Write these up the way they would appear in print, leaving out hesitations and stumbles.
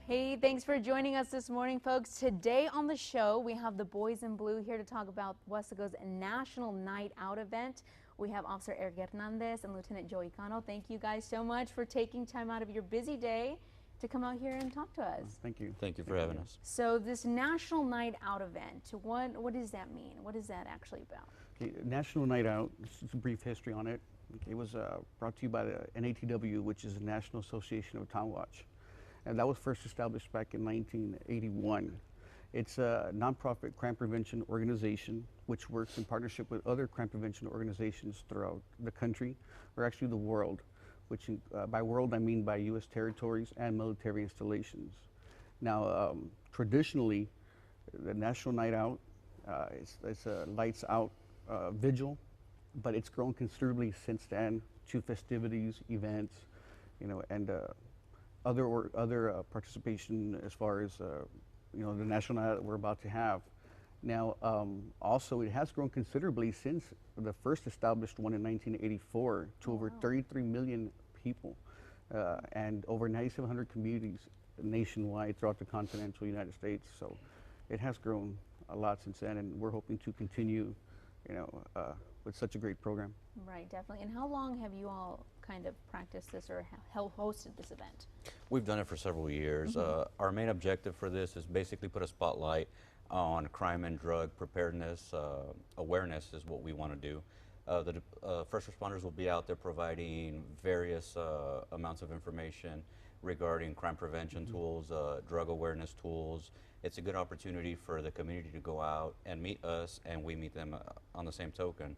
Hey, thanks for joining us this morning, folks. Today on the show, we have the Boys in Blue here to talk about Weslaco's National Night Out event. We have Officer Eric Hernandez and Lieutenant Joey Cano. Thank you guys so much for taking time out of your busy day to come out here and talk to us. Thank you. Thank you for having us. So this National Night Out event, what does that mean? What is that actually about? Okay, National Night Out, just a brief history on it. Okay, it was brought to you by the NATW, which is the National Association of Town Watch. And that was first established back in 1981. It's a nonprofit crime prevention organization which works in partnership with other crime prevention organizations throughout the country, or actually the world, which by world I mean by U.S. territories and military installations. Now, traditionally, the National Night Out, it's a lights out vigil, but it's grown considerably since then to festivities, events, and other participation as far as the national night that we're about to have. Now, also it has grown considerably since the first established one in 1984 to over 33 million people and over 9,700 communities nationwide throughout the continental United States. So it has grown a lot since then, and we're hoping to continue, with such a great program. Right, definitely. And how long have you all kind of practiced this or hosted this event? We've done it for several years. Our main objective for this is basically put a spotlight on crime and drug preparedness. Awareness is what we want to do. The first responders will be out there providing various amounts of information regarding crime prevention tools, drug awareness tools. It's a good opportunity for the community to go out and meet us, and we meet them on the same token.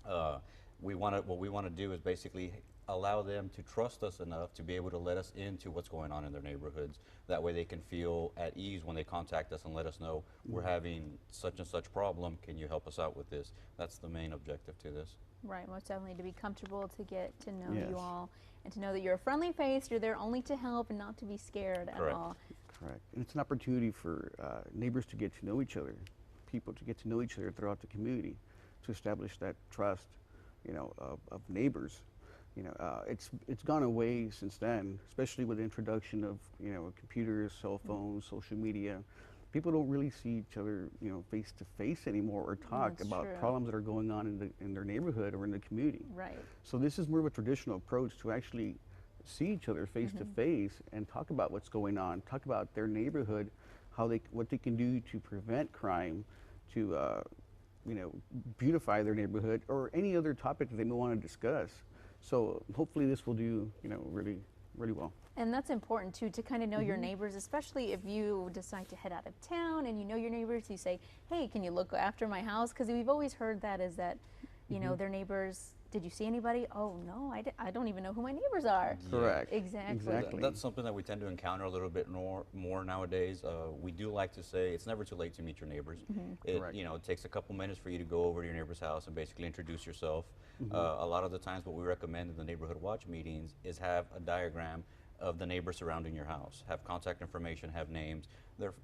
What we want to do is basically allow them to trust us enough to be able to let us into what's going on in their neighborhoods. That way they can feel at ease when they contact us and let us know we're having such and such problem. Can you help us out with this? That's the main objective to this. Right, most definitely to be comfortable, to get to know Yes. you all, and to know that you're a friendly face, you're there only to help and not to be scared at Correct. all. Correct. And it's an opportunity for neighbors to get to know each other, people to get to know each other throughout the community, to establish that trust, of neighbors. It's gone away since then, especially with the introduction of, computers, cell phones, social media. People don't really see each other, face to face anymore, or talk That's about true. problems that are going on in their neighborhood or in the community. Right. So this is more of a traditional approach to actually see each other face to face and talk about what's going on, talk about their neighborhood, what they can do to prevent crime, to beautify their neighborhood, or any other topic that they may want to discuss. So hopefully this will do, really, really well. And that's important too, to kind of know your neighbors, especially if you decide to head out of town and you know your neighbors. You say, hey, can you look after my house? Because we've always heard that is that, their neighbors, did you see anybody? Oh no, I don't even know who my neighbors are. Correct. Exactly. That's something that we tend to encounter a little bit more nowadays. We do like to say it's never too late to meet your neighbors. Correct. It takes a couple minutes for you to go over to your neighbor's house and basically introduce yourself. A lot of the times what we recommend in the neighborhood watch meetings is have a diagram of the neighbors surrounding your house. Have contact information, have names.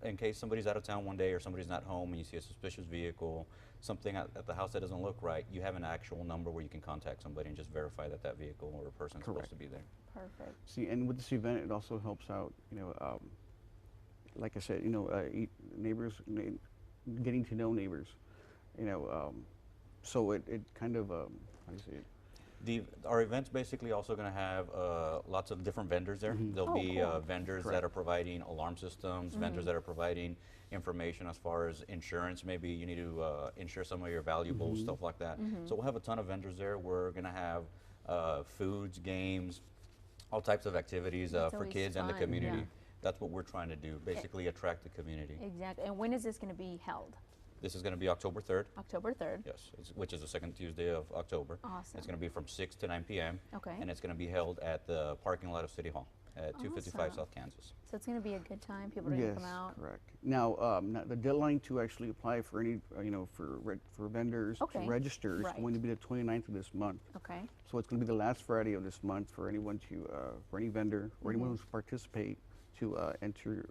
In case somebody's out of town one day or somebody's not home and you see a suspicious vehicle, something at the house that doesn't look right, you have an actual number where you can contact somebody and just verify that that vehicle or person is supposed to be there. Perfect. See, and with this event, it also helps out, like I said, neighbors, getting to know neighbors, so it kind of, how do you say it? Our event's basically also going to have lots of different vendors there. There'll be cool. vendors that are providing alarm systems, vendors that are providing information as far as insurance. Maybe you need to insure some of your valuables, stuff like that. So we'll have a ton of vendors there. We're going to have foods, games, all types of activities for always kids and the fun, community. yeah. That's what we're trying to do, basically attract the community. Exactly. And when is this going to be held? This is going to be October 3rd. October 3rd. Yes, which is the second Tuesday of October. Awesome. It's going to be from 6 to 9 p.m. Okay. And it's going to be held at the parking lot of City Hall at 255 Awesome. South Kansas. So it's going to be a good time. People are going to Yes, come out. correct. Now, the deadline to actually apply for any, for vendors Okay. to register is Right. going to be the 29th of this month. Okay. So it's going to be the last Friday of this month for anyone for any vendor or anyone who's participate to enter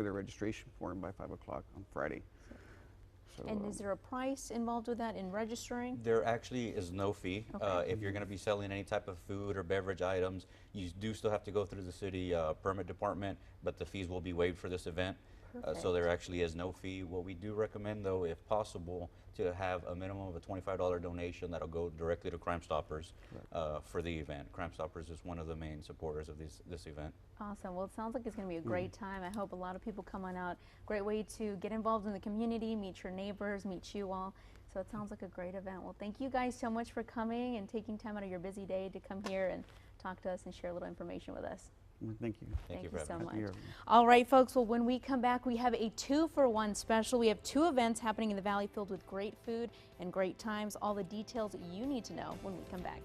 their registration form by 5 o'clock on Friday. So, And is there a price involved with that in registering? There actually is no fee. Okay. If you're going to be selling any type of food or beverage items, you do still have to go through the city permit department, but the fees will be waived for this event. So there actually is no fee. What we do recommend, though, if possible, to have a minimum of a $25 donation that'll go directly to Crime Stoppers for the event. Crime Stoppers is one of the main supporters of this event. Awesome. Well, it sounds like it's going to be a great time. I hope a lot of people come on out. Great way to get involved in the community, meet your neighbors, meet you all. So it sounds like a great event. Well, thank you guys so much for coming and taking time out of your busy day to come here and talk to us and share a little information with us. Thank you. Thank you so for having much. me. All right, folks. Well, when we come back, we have a 2-for-1 special. We have 2 events happening in the Valley filled with great food and great times. All the details you need to know when we come back.